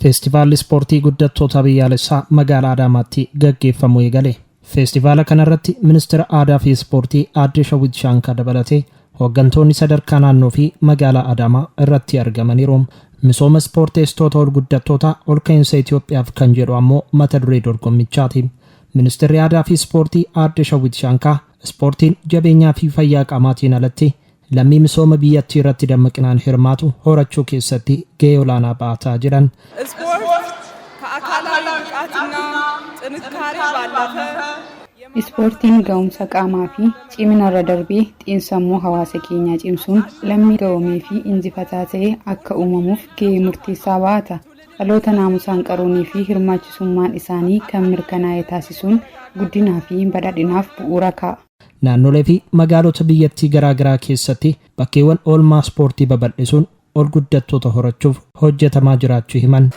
Feestivaalli ispoortii guddattoota biyyaalessaa magaalaa Adaamaatti gaggeeffamuu eegale. Feestivaala kanarratti ministeera aadaa fi ispoortii Aadde Shawwit Shaankaa dabalatee hooggantoonni sadarkaa naannoo fi magaalaa Adaamaa irratti argamaniiru. Misooma ispoorteessitoota ol guddattoota ol ka'iinsa Itoophiyaaf kan jedhu ammoo mata duree dorgommichaati. Ministeerri aadaa fi ispoortii Aadde Shawwit Shaankaa ispoortiin jabeenyaa fi fayyaa qaamaatiin alatti lammii misooma biyyattii irratti dammaqinaan hirmaatu horachuu keessatti gahee olaanaa ba'ataa jiran. Ispoortiin ga'umsa qaamaa fi cimina irra darbee xiinsammuu hawaasa keenyaa cimsuun lammii gahoomee fi injifataa ta'e akka uumamuuf gahee murteessaa ba'ata. Dhaloota naamusaan qaroonii fi hirmaachisummaan isaanii kan mirkanaa'e taasisuun guddinaa fi badhaadhinaaf bu'uura kaa'a. Naannolee fi magaalota biyyattii garaagaraa keessatti bakkeewwan oolmaa ispoortii babal'isuun ol guddattoota horachuuf hojjetamaa jiraachuu himan.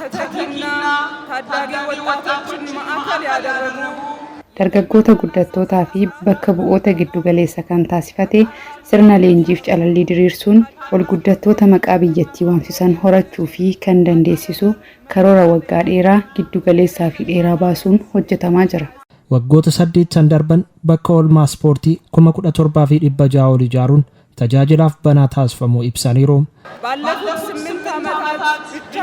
Dargaggoota guddattootaa fi bakka bu'oota giddugaleessa kan taasifate sirna leenjiif calallii diriirsuun ol guddattoota maqaa biyyattii waamsisan horachuu fi kan dandeessisu karoora waggaa dheeraa giddugaleessaa fi dheeraa baasuun hojjetamaa jira. Waggoota 8 darban bakka oolmaa ispoortii 17,600 ol ijaaruun tajaajilaaf banaa taasifamuu ibsaniiru. ባለፉት 8 ዓመታት ብቻ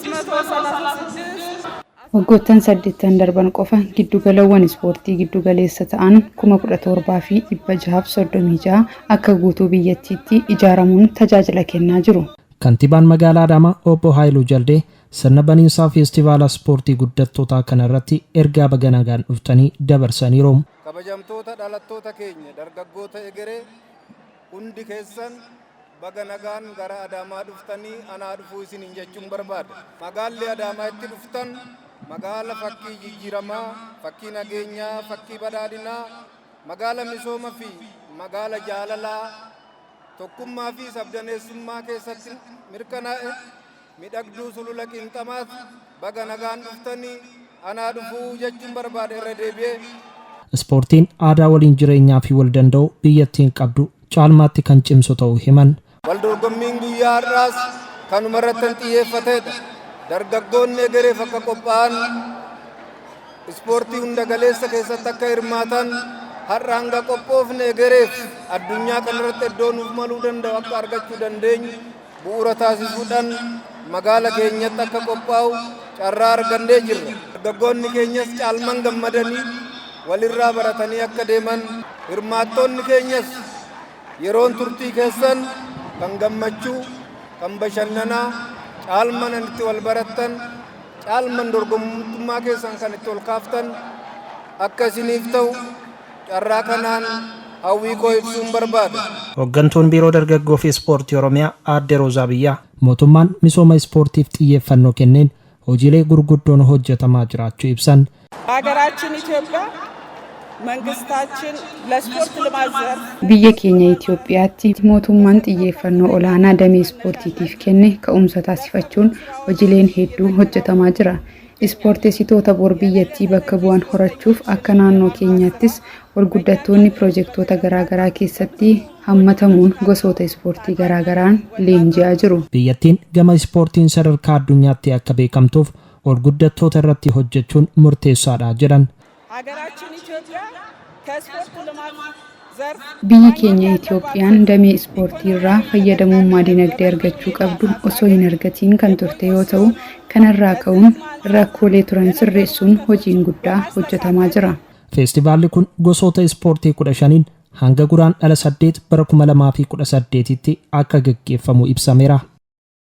17,636 Waggoottan 8 darban qofa giddugalawwan ispoortii giddugaleessa ta'an 17,636 akka guutuu biyyattiitti ijaaramuun tajaajila kennaa jiru. Kantiibaan magaalaa Adaamaa Obbo Haayiluu Jaldee sirna baniinsaa feestivaala ispoortii guddattootaa kanarratti ergaa baga nagaan dhuftanii dabarsaniiru. Kabajamtoota dhalattoota keenya dargaggoota egeree hundi keessan baga nagaan gara Adaamaa dhuftanii anaa dhufuu isiniin jechuun barbaada. Magaalli Adaamaa itti dhuftan magaala fakkii jijjiiramaa, fakkii nageenyaa, fakkii badhaadhinaa, magaala misooma fi magaala jaalalaa tokkummaa fi sabdaneessummaa keessatti mirkanaa'e midhagduu sulula Qiinxamaat baga nagaan dhuftanii anaa dhufuu jechuun barbaada irra deebi'ee. Ispoortiin aadaa waliin jireenyaa fi wal danda'u biyyattiin qabdu caalmaatti kan cimsu ta'uu himan. Wal dorgommiin guyyaa har'aas kanuma irratti xiyyeeffatedha. Dargaggoonni egereef akka qophaa'an ispoortii hunda galeessa keessatti akka hirmaatan har'a hanga qophoofne egereef addunyaa kanarratti iddoo nuuf maluu danda'u akka argachuu dandeenyu bu'uura taasisuudhaan magaala keenyatti akka qophaa'u carraa argannee jirra. Dargaggoonni keenyas caalman gammadanii walirraa baratanii akka deeman hirmaattoonni keenyas yeroon turtii keessan kan gammachuu kan bashannanaa caalman itti wal barattan caalman dorgomtummaa keessan kan itti ol kaaftan akka isiniif ta'u carraa kanaan hawwii koo ibsuun barbaada. Hooggantuun biiroo dargaggoo fi ispoortii Oromiyaa Aadde Roozaa Biyyaa mootummaan misooma ispoortiif xiyyeeffannoo kenneen hojiilee gurguddoon hojjetamaa jiraachuu ibsan. ሀገራችን ኢትዮጵያ መንግስታችን ለስፖርት ልማት ዘርፍ Biyya keenya Itoophiyaatti mootummaan xiyyeeffannoo olaanaa damee ispoortiitiif kenne ka'umsa taasifachuun hojiileen hedduu hojjetamaa jira. Ispoorteessitoota bor biyyattii bakka bu'an horachuuf akka naannoo keenyaattis ol guddattoonni piroojeektoota garaagaraa keessatti hammatamuun gosoota ispoortii garaagaraan leenji'aa jiru. Biyyattiin gama ispoortiin sadarkaa addunyaatti akka beekamtuuf ol guddattoota irratti hojjechuun murteessaadha jedhan. ሀገራችን ኢትዮጵያ ከስፖርት ልማት ዘርፍ Biyyi keenya Itoophiyaan damee ispoortii irraa fayyadamummaa dinagdee argachuu qabdu osoo hin argatiin kan turte yoo ta'u, kanarraa ka'uun rakkoolee turan sirreessuun hojiin guddaa hojjetamaa jira. Feestivaalli kun gosoota ispoortii 15 hanga guraandhala 8 bara 2018tti akka gaggeeffamu ibsameera.